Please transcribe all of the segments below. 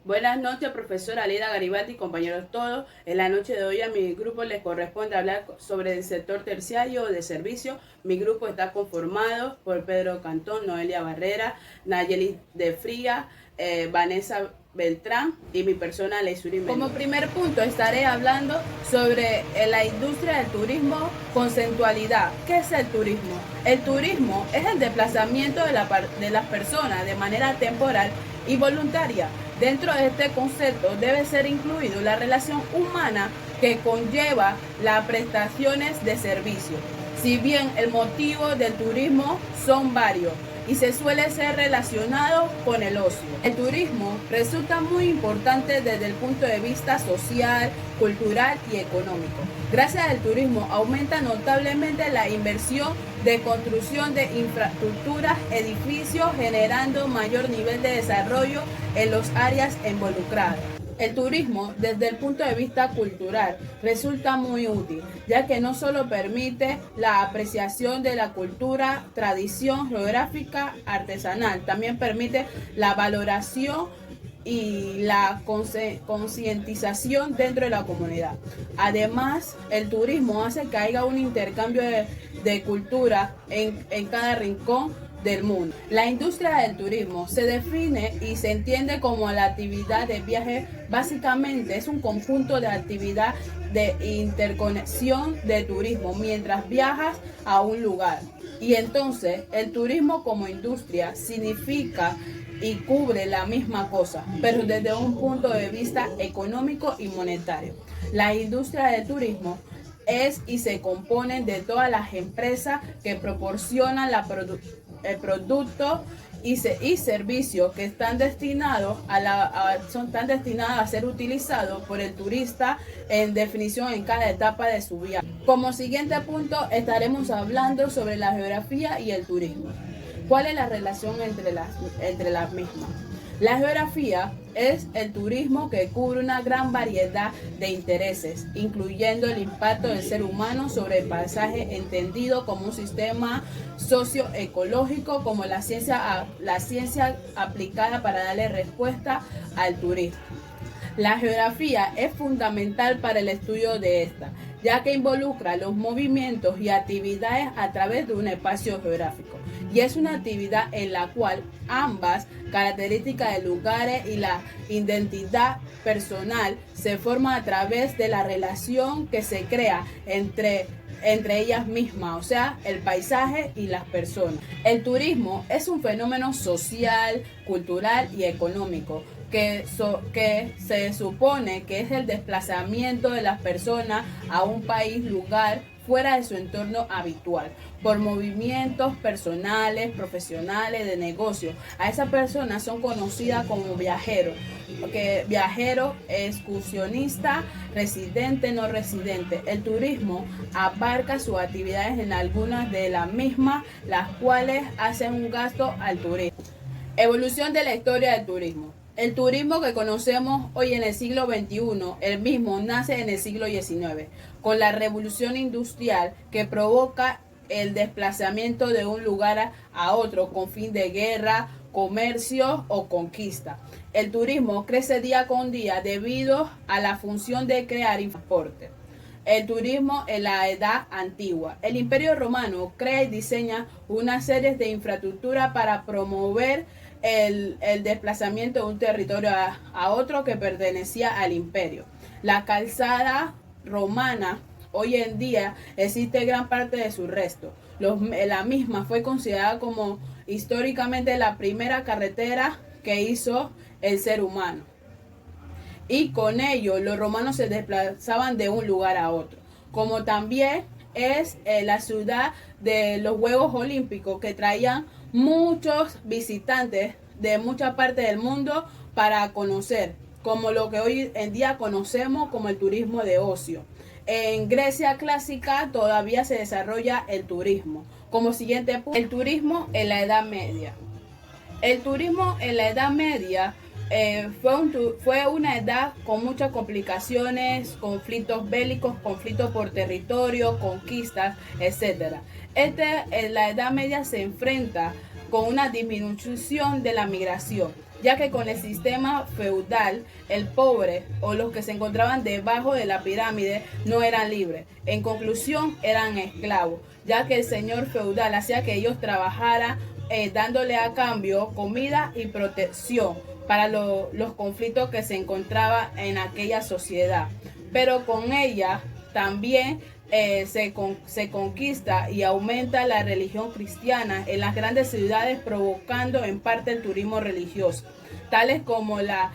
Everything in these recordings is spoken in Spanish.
Buenas noches, profesora Leda Garibaldi y compañeros todos. En la noche de hoy a mi grupo les corresponde hablar sobre el sector terciario de servicio. Mi grupo está conformado por Pedro Cantón, Noelia Barrera, Nayeli de Fría, Vanessa Beltrán y mi persona Leisuri Mendoza. Como primer punto estaré hablando sobre la industria del turismo con centralidad. ¿Qué es el turismo? El turismo es el desplazamiento de las personas de manera temporal y voluntaria. Dentro de este concepto debe ser incluido la relación humana que conlleva las prestaciones de servicio. Si bien el motivo del turismo son varios y se suele ser relacionado con el ocio. El turismo resulta muy importante desde el punto de vista social, cultural y económico. Gracias al turismo aumenta notablemente la inversión de construcción de infraestructuras, edificios, generando mayor nivel de desarrollo en las áreas involucradas. El turismo, desde el punto de vista cultural, resulta muy útil, ya que no solo permite la apreciación de la cultura, tradición geográfica, artesanal, también permite la valoración y la concientización dentro de la comunidad. Además, el turismo hace que haya un intercambio de cultura en cada rincón del mundo. La industria del turismo se define y se entiende como la actividad de viaje. Básicamente es un conjunto de actividad de interconexión de turismo mientras viajas a un lugar. Y entonces el turismo como industria significa y cubre la misma cosa, pero desde un punto de vista económico y monetario. La industria del turismo es y se compone de todas las empresas que proporcionan el producto y servicios que están destinados están destinados a ser utilizados por el turista en definición en cada etapa de su viaje. Como siguiente punto estaremos hablando sobre la geografía y el turismo. ¿Cuál es la relación entre las mismas? La geografía es el turismo que cubre una gran variedad de intereses, incluyendo el impacto del ser humano sobre el paisaje entendido como un sistema socioecológico, como la ciencia aplicada para darle respuesta al turismo. La geografía es fundamental para el estudio de esta, ya que involucra los movimientos y actividades a través de un espacio geográfico. Y es una actividad en la cual ambas características de lugares y la identidad personal se forman a través de la relación que se crea entre ellas mismas, o sea, el paisaje y las personas. El turismo es un fenómeno social, cultural y económico que se supone que es el desplazamiento de las personas a un país, lugar, fuera de su entorno habitual, por movimientos personales, profesionales, de negocio. A esas personas son conocidas como viajeros, viajero, excursionista, residente, no residente. El turismo abarca sus actividades en algunas de las mismas, las cuales hacen un gasto al turismo. Evolución de la historia del turismo. El turismo que conocemos hoy en el siglo XXI, el mismo nace en el siglo XIX, con la revolución industrial que provoca el desplazamiento de un lugar a otro con fin de guerra, comercio o conquista. El turismo crece día con día debido a la función de crear transporte. El turismo en la Edad Antigua. El Imperio Romano crea y diseña una serie de infraestructura para promover el desplazamiento de un territorio a otro que pertenecía al imperio. La calzada romana hoy en día existe gran parte de su resto. La misma fue considerada como históricamente la primera carretera que hizo el ser humano. Y con ello los romanos se desplazaban de un lugar a otro. Como también es la ciudad de los Juegos Olímpicos que traían muchos visitantes de muchas partes del mundo para conocer, como lo que hoy en día conocemos como el turismo de ocio. En Grecia clásica todavía se desarrolla el turismo. Como siguiente punto, el turismo en la Edad Media. El turismo en la Edad Media fue una edad con muchas complicaciones, conflictos bélicos, conflictos por territorio, conquistas, etc. En la Edad Media se enfrenta con una disminución de la migración, ya que con el sistema feudal, el pobre o los que se encontraban debajo de la pirámide no eran libres. En conclusión, eran esclavos, ya que el señor feudal hacía que ellos trabajaran dándole a cambio comida y protección para los conflictos que se encontraba en aquella sociedad. Pero con ella también se conquista y aumenta la religión cristiana en las grandes ciudades, provocando en parte el turismo religioso, tales como las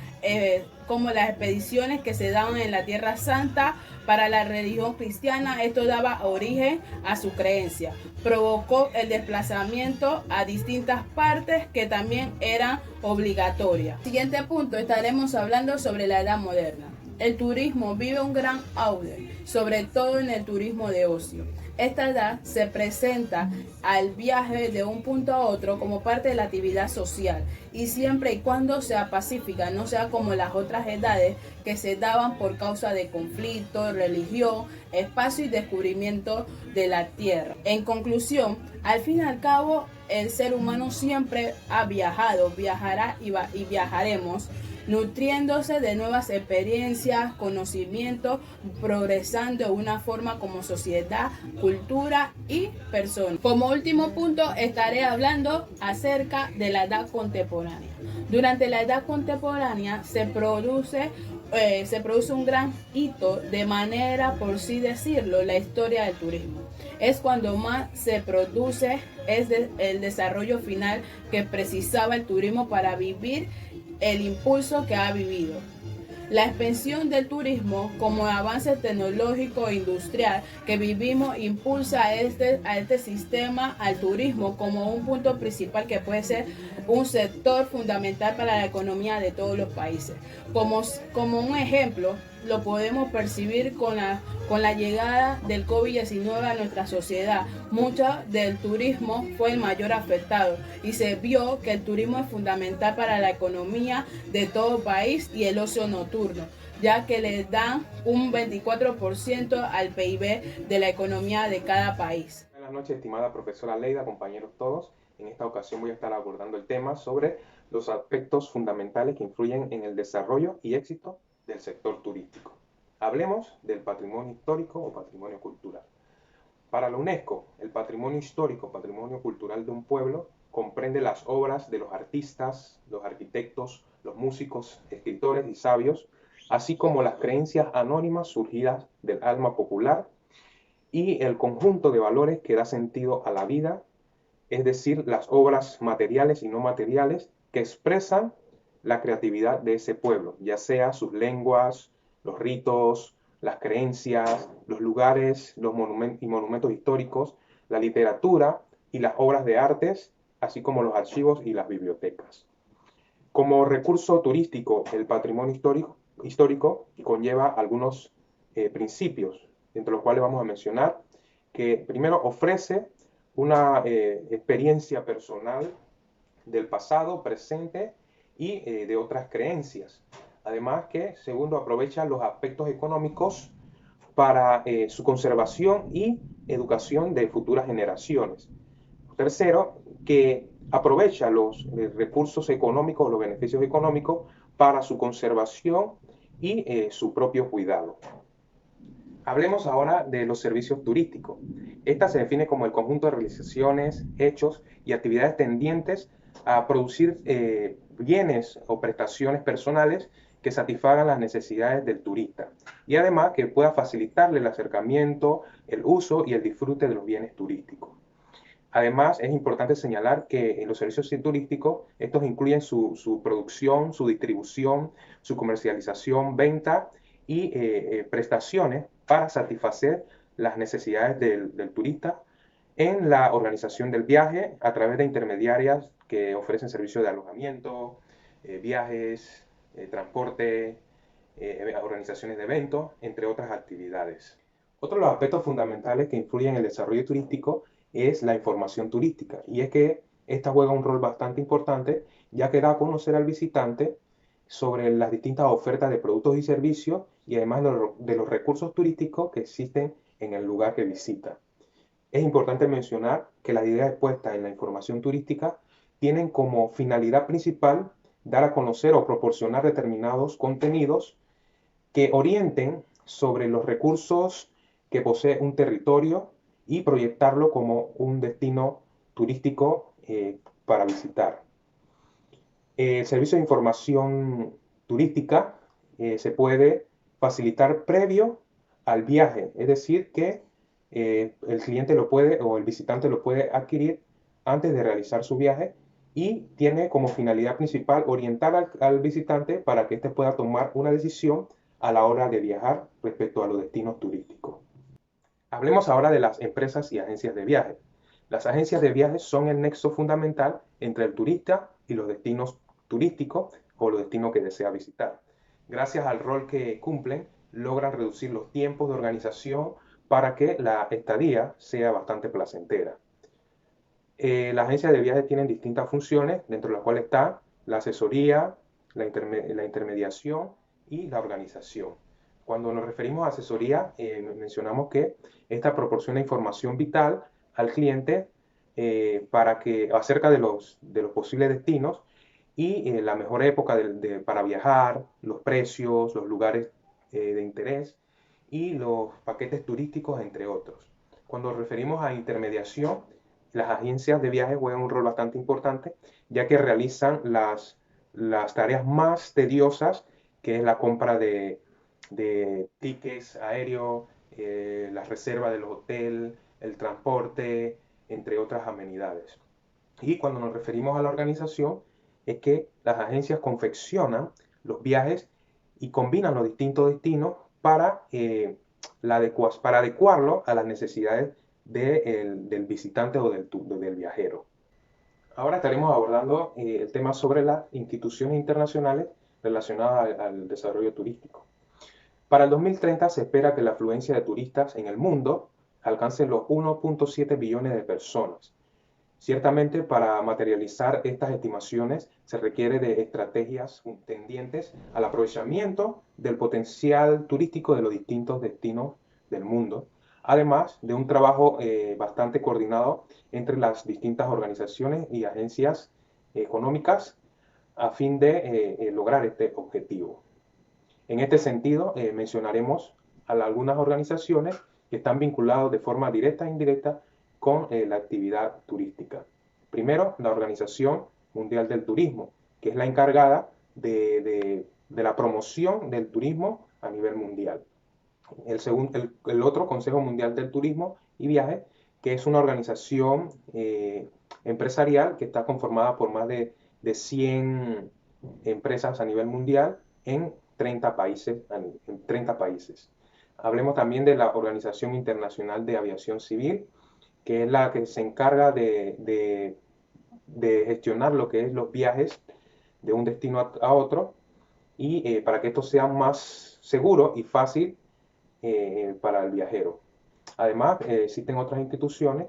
expediciones que se daban en la Tierra Santa para la religión cristiana. Esto daba origen a su creencia, provocó el desplazamiento a distintas partes que también eran obligatorias. Siguiente punto, estaremos hablando sobre la Edad Moderna. El turismo vive un gran auge, sobre todo en el turismo de ocio. Esta edad se presenta al viaje de un punto a otro como parte de la actividad social, y siempre y cuando sea pacífica, no sea como las otras edades que se daban por causa de conflicto, religión, espacio y descubrimiento de la tierra. En conclusión, al fin y al cabo, el ser humano siempre ha viajado, viajará y viajaremos, nutriéndose de nuevas experiencias, conocimientos, progresando de una forma como sociedad, cultura y persona. Como último punto, estaré hablando acerca de la edad contemporánea. Durante la edad contemporánea se produce un gran hito, de manera, por así decirlo, la historia del turismo. Es cuando más se produce el desarrollo final que precisaba el turismo para vivir el impulso que ha vivido. La expansión del turismo como avance tecnológico e industrial que vivimos impulsa a este sistema, al turismo, como un punto principal que puede ser un sector fundamental para la economía de todos los países. Como un ejemplo, lo podemos percibir con la llegada del COVID-19 a nuestra sociedad. Mucho del turismo fue el mayor afectado y se vio que el turismo es fundamental para la economía de todo país y el ocio nocturno, ya que le dan un 24% al PIB de la economía de cada país. Buenas noches, estimada profesora Leida, compañeros todos. En esta ocasión voy a estar abordando el tema sobre los aspectos fundamentales que influyen en el desarrollo y éxito del sector turístico. Hablemos del patrimonio histórico o patrimonio cultural. Para la UNESCO, el patrimonio histórico o patrimonio cultural de un pueblo comprende las obras de los artistas, los arquitectos, los músicos, escritores y sabios, así como las creencias anónimas surgidas del alma popular y el conjunto de valores que da sentido a la vida, es decir, las obras materiales y no materiales que expresan la creatividad de ese pueblo, ya sea sus lenguas, los ritos, las creencias, los lugares, los monumentos históricos, la literatura y las obras de artes, así como los archivos y las bibliotecas. Como recurso turístico, el patrimonio histórico conlleva algunos principios, entre los cuales vamos a mencionar que primero ofrece una experiencia personal del pasado, presente y de otras creencias. Además que, segundo, aprovecha los aspectos económicos para su conservación y educación de futuras generaciones. Tercero, que aprovecha los recursos económicos, los beneficios económicos para su conservación y su propio cuidado. Hablemos ahora de los servicios turísticos. Esta se define como el conjunto de realizaciones, hechos y actividades tendientes a producir bienes o prestaciones personales que satisfagan las necesidades del turista y además que pueda facilitarle el acercamiento, el uso y el disfrute de los bienes turísticos. Además, es importante señalar que en los servicios turísticos, estos incluyen su producción, su distribución, su comercialización, venta y prestaciones para satisfacer las necesidades del turista en la organización del viaje a través de intermediarias que ofrecen servicios de alojamiento, viajes, transporte, organizaciones de eventos, entre otras actividades. Otro de los aspectos fundamentales que influyen en el desarrollo turístico es la información turística, y es que esta juega un rol bastante importante, ya que da a conocer al visitante sobre las distintas ofertas de productos y servicios y además de los recursos turísticos que existen en el lugar que visita. Es importante mencionar que las ideas expuestas en la información turística tienen como finalidad principal dar a conocer o proporcionar determinados contenidos que orienten sobre los recursos que posee un territorio y proyectarlo como un destino turístico para visitar. El servicio de información turística se puede facilitar previo al viaje, es decir, que el cliente lo puede o el visitante lo puede adquirir antes de realizar su viaje y tiene como finalidad principal orientar al visitante para que éste pueda tomar una decisión a la hora de viajar respecto a los destinos turísticos. Hablemos ahora de las empresas y agencias de viaje. Las agencias de viajes son el nexo fundamental entre el turista y los destinos turísticos o los destinos que desea visitar. Gracias al rol que cumplen, logran reducir los tiempos de organización para que la estadía sea bastante placentera. Las agencias de viajes tienen distintas funciones, dentro de las cuales está la asesoría, la intermediación y la organización. Cuando nos referimos a asesoría, mencionamos que esta proporciona información vital al cliente acerca de los posibles destinos y la mejor época para viajar, los precios, los lugares de interés y los paquetes turísticos, entre otros. Cuando nos referimos a intermediación, las agencias de viajes juegan un rol bastante importante, ya que realizan las tareas más tediosas, que es la compra de tickets aéreos, la reserva del hotel, el transporte, entre otras amenidades. Y cuando nos referimos a la organización, es que las agencias confeccionan los viajes y combinan los distintos destinos para adecuarlo a las necesidades del visitante o del viajero. Ahora estaremos abordando el tema sobre las instituciones internacionales relacionadas al desarrollo turístico. Para el 2030 se espera que la afluencia de turistas en el mundo alcance los 1.7 billones de personas. Ciertamente, para materializar estas estimaciones se requiere de estrategias tendientes al aprovechamiento del potencial turístico de los distintos destinos del mundo, además de un trabajo bastante coordinado entre las distintas organizaciones y agencias económicas a fin de lograr este objetivo. En este sentido, mencionaremos a algunas organizaciones que están vinculadas de forma directa e indirecta con la actividad turística. Primero, la Organización Mundial del Turismo, que es la encargada de la promoción del turismo a nivel mundial. El otro, Consejo Mundial del Turismo y Viajes, que es una organización empresarial que está conformada por más de 100 empresas a nivel mundial en 30 países. Hablemos también de la Organización Internacional de Aviación Civil, que es la que se encarga de gestionar lo que es los viajes de un destino a otro y para que esto sea más seguro y fácil para el viajero. Además, existen otras instituciones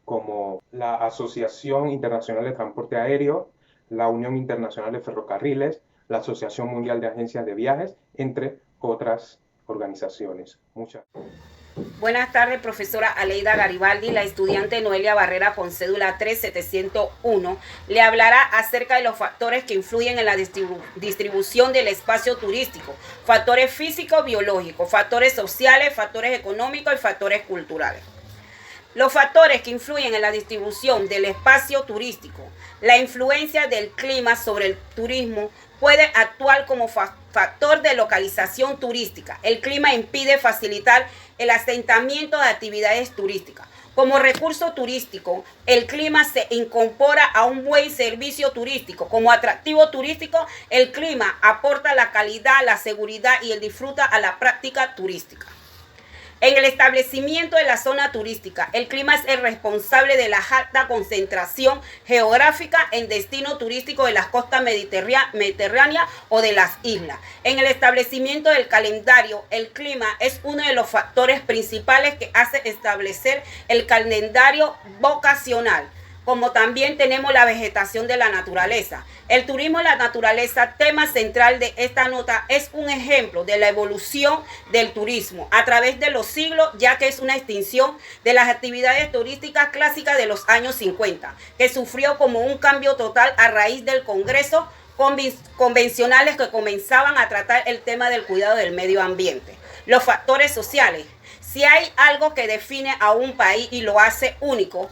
como la Asociación Internacional de Transporte Aéreo, la Unión Internacional de Ferrocarriles, la Asociación Mundial de Agencias de Viajes, entre otras organizaciones. Muchas gracias. Buenas tardes, profesora Aleida Garibaldi. La estudiante Noelia Barrera con cédula 3701 le hablará acerca de los factores que influyen en la distribución del espacio turístico, factores físicos, biológicos, factores sociales, factores económicos y factores culturales. Los factores que influyen en la distribución del espacio turístico. La influencia del clima sobre el turismo puede actuar como factor de localización turística. El clima impide facilitar el asentamiento de actividades turísticas. Como recurso turístico, el clima se incorpora a un buen servicio turístico. Como atractivo turístico, el clima aporta la calidad, la seguridad y el disfruta a la práctica turística. En el establecimiento de la zona turística, el clima es el responsable de la alta concentración geográfica en destino turístico de las costas mediterráneas o de las islas. En el establecimiento del calendario, el clima es uno de los factores principales que hace establecer el calendario vocacional. Como también tenemos la vegetación de la naturaleza. El turismo de la naturaleza, tema central de esta nota, es un ejemplo de la evolución del turismo a través de los siglos, ya que es una extinción de las actividades turísticas clásicas de los años 50, que sufrió como un cambio total a raíz del Congreso convencionales que comenzaban a tratar el tema del cuidado del medio ambiente. Los factores sociales. Si hay algo que define a un país y lo hace único,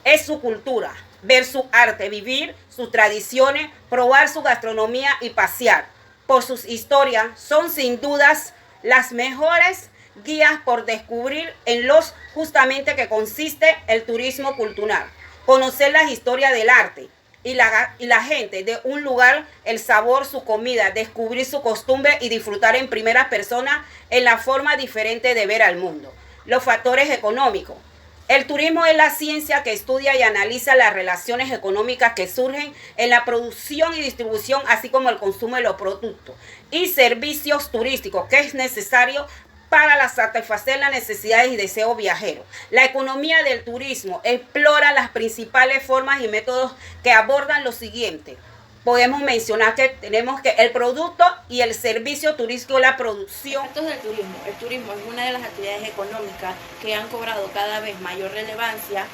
es su cultura, ver su arte, vivir sus tradiciones, probar su gastronomía y pasear por sus historias. Son sin dudas las mejores guías por descubrir en los justamente que consiste el turismo cultural. Conocer las historias del arte y la gente de un lugar, el sabor, su comida, descubrir su costumbre y disfrutar en primera persona en la forma diferente de ver al mundo. Los factores económicos. El turismo es la ciencia que estudia y analiza las relaciones económicas que surgen en la producción y distribución, así como el consumo de los productos y servicios turísticos, que es necesario para satisfacer las necesidades y deseos viajeros. La economía del turismo explora las principales formas y métodos que abordan lo siguiente. Podemos mencionar que tenemos que el producto y el servicio turístico, la producción. Efectos del turismo. El turismo es una de las actividades económicas que han cobrado cada vez mayor relevancia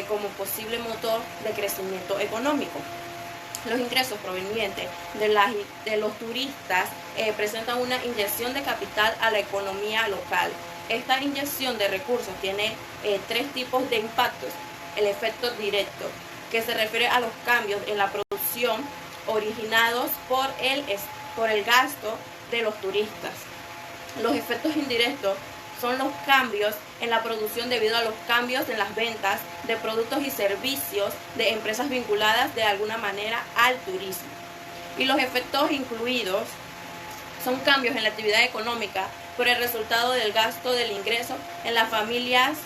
como posible motor de crecimiento económico. Los ingresos provenientes de los turistas presentan una inyección de capital a la economía local. Esta inyección de recursos tiene tres tipos de impactos. El efecto directo, que se refiere a los cambios en la producción originados por el gasto de los turistas. Los efectos indirectos son los cambios en la producción debido a los cambios en las ventas de productos y servicios de empresas vinculadas de alguna manera al turismo. Y los efectos incluidos son cambios en la actividad económica por el resultado del gasto del ingreso en las familias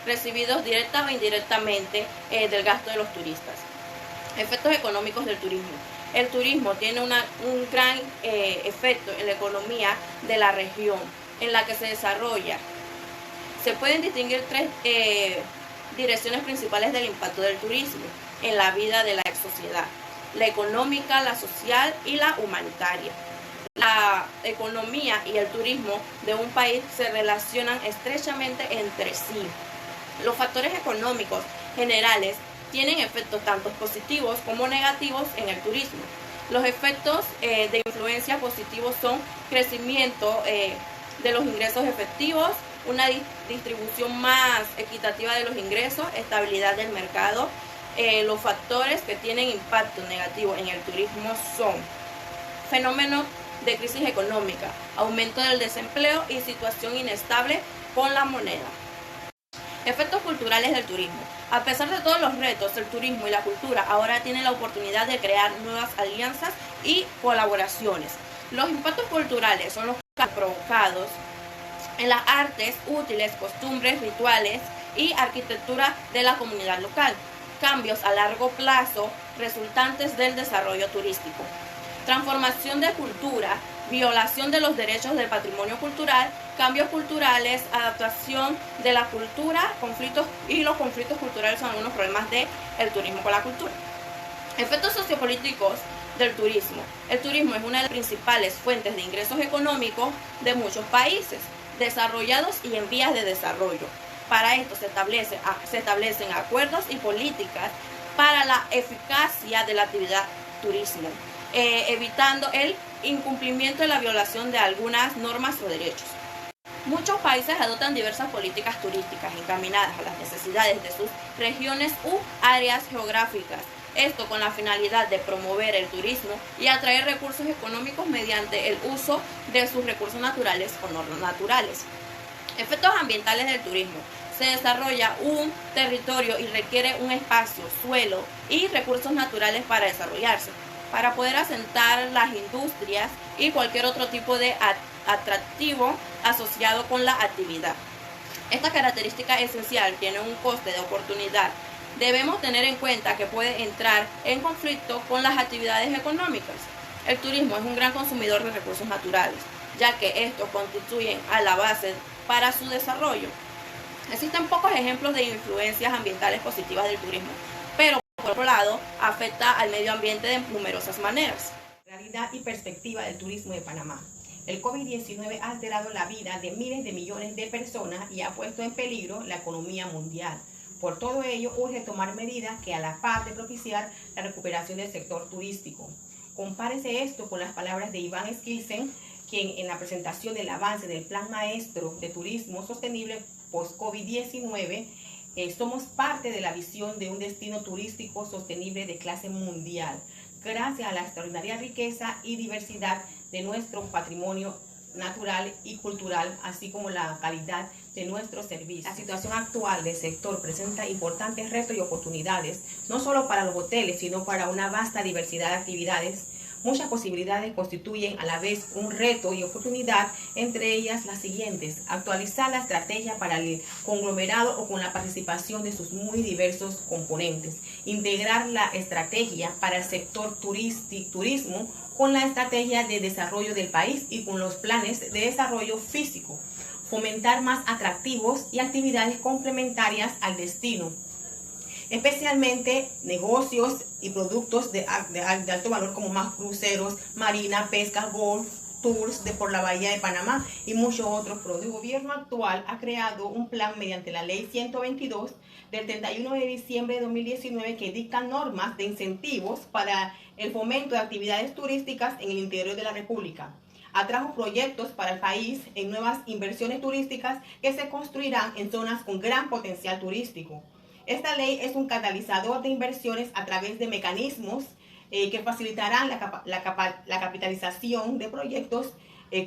recibidos directa o indirectamente del gasto de los turistas. Efectos económicos del turismo. El turismo tiene un gran efecto en la economía de la región en la que se desarrolla. Se pueden distinguir tres direcciones principales del impacto del turismo en la vida de la sociedad: la económica, la social y la humanitaria. La economía y el turismo de un país se relacionan estrechamente entre sí. Los factores económicos generales tienen efectos tanto positivos como negativos en el turismo. Los efectos de influencia positivos son crecimiento de los ingresos efectivos, una distribución más equitativa de los ingresos, estabilidad del mercado. Los factores que tienen impacto negativo en el turismo son fenómenos de crisis económica, aumento del desempleo y situación inestable con la moneda. Efectos culturales del turismo. A pesar de todos los retos, el turismo y la cultura ahora tienen la oportunidad de crear nuevas alianzas y colaboraciones. Los impactos culturales son los cambios provocados en las artes útiles, costumbres, rituales y arquitectura de la comunidad local. Cambios a largo plazo resultantes del desarrollo turístico. Transformación de cultura, violación de los derechos del patrimonio cultural, cambios culturales, adaptación de la cultura, conflictos, y los conflictos culturales son algunos problemas del turismo con la cultura. Efectos sociopolíticos del turismo. El turismo es una de las principales fuentes de ingresos económicos de muchos países desarrollados y en vías de desarrollo. Para esto se establecen acuerdos y políticas para la eficacia de la actividad turismo, evitando el incumplimiento y la violación de algunas normas o derechos. Muchos países adoptan diversas políticas turísticas encaminadas a las necesidades de sus regiones u áreas geográficas. Esto con la finalidad de promover el turismo y atraer recursos económicos mediante el uso de sus recursos naturales o no naturales. Efectos ambientales del turismo. Se desarrolla un territorio y requiere un espacio, suelo y recursos naturales para desarrollarse, para poder asentar las industrias y cualquier otro tipo de atractivo asociado con la actividad. Esta característica esencial tiene un coste de oportunidad. Debemos tener en cuenta que puede entrar en conflicto con las actividades económicas. El turismo es un gran consumidor de recursos naturales, ya que estos constituyen a la base para su desarrollo. Existen pocos ejemplos de influencias ambientales positivas del turismo, pero por otro lado afecta al medio ambiente de numerosas maneras. Realidad y perspectiva del turismo de Panamá. El COVID-19 ha alterado la vida de miles de millones de personas y ha puesto en peligro la economía mundial. Por todo ello, urge tomar medidas que a la par de propiciar la recuperación del sector turístico. Compárese esto con las palabras de Iván Skilsen, quien en la presentación del avance del Plan Maestro de Turismo Sostenible post-COVID-19, somos parte de la visión de un destino turístico sostenible de clase mundial, gracias a la extraordinaria riqueza y diversidad de nuestro patrimonio natural y cultural, así como la calidad de nuestros servicios. La situación actual del sector presenta importantes retos y oportunidades, no solo para los hoteles, sino para una vasta diversidad de actividades. Muchas posibilidades constituyen a la vez un reto y oportunidad, entre ellas las siguientes: actualizar la estrategia para el conglomerado o con la participación de sus muy diversos componentes, integrar la estrategia para el sector turismo con la estrategia de desarrollo del país y con los planes de desarrollo físico, fomentar más atractivos y actividades complementarias al destino, especialmente negocios y productos de alto valor como más cruceros, marina, pesca, golf, tours por la Bahía de Panamá y muchos otros productos. El gobierno actual ha creado un plan mediante la Ley 122 del 31 de diciembre de 2019 que dicta normas de incentivos para el fomento de actividades turísticas en el interior de la República. Atrajo proyectos para el país en nuevas inversiones turísticas que se construirán en zonas con gran potencial turístico. Esta ley es un catalizador de inversiones a través de mecanismos que facilitarán la capitalización de proyectos,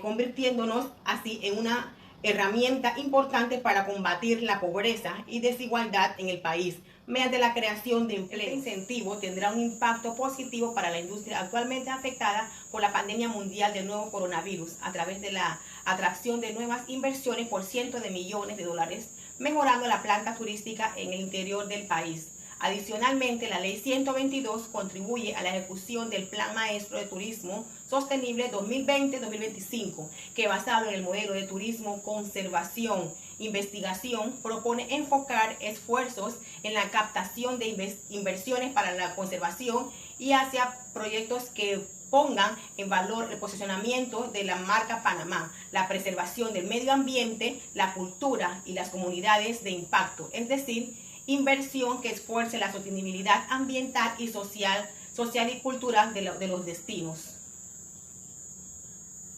convirtiéndonos así en una herramienta importante para combatir la pobreza y desigualdad en el país, mediante la creación de empleo. Este incentivo tendrá un impacto positivo para la industria actualmente afectada por la pandemia mundial del nuevo coronavirus, a través de la atracción de nuevas inversiones por cientos de millones de dólares, mejorando la planta turística en el interior del país. Adicionalmente, la Ley 122 contribuye a la ejecución del Plan Maestro de Turismo Sostenible 2020-2025, que basado en el modelo de turismo, conservación, investigación, propone enfocar esfuerzos en la captación de inversiones para la conservación y hacia proyectos que pongan en valor el posicionamiento de la marca Panamá, la preservación del medio ambiente, la cultura y las comunidades de impacto, es decir, inversión que esfuerce la sostenibilidad ambiental y social y cultural de los destinos.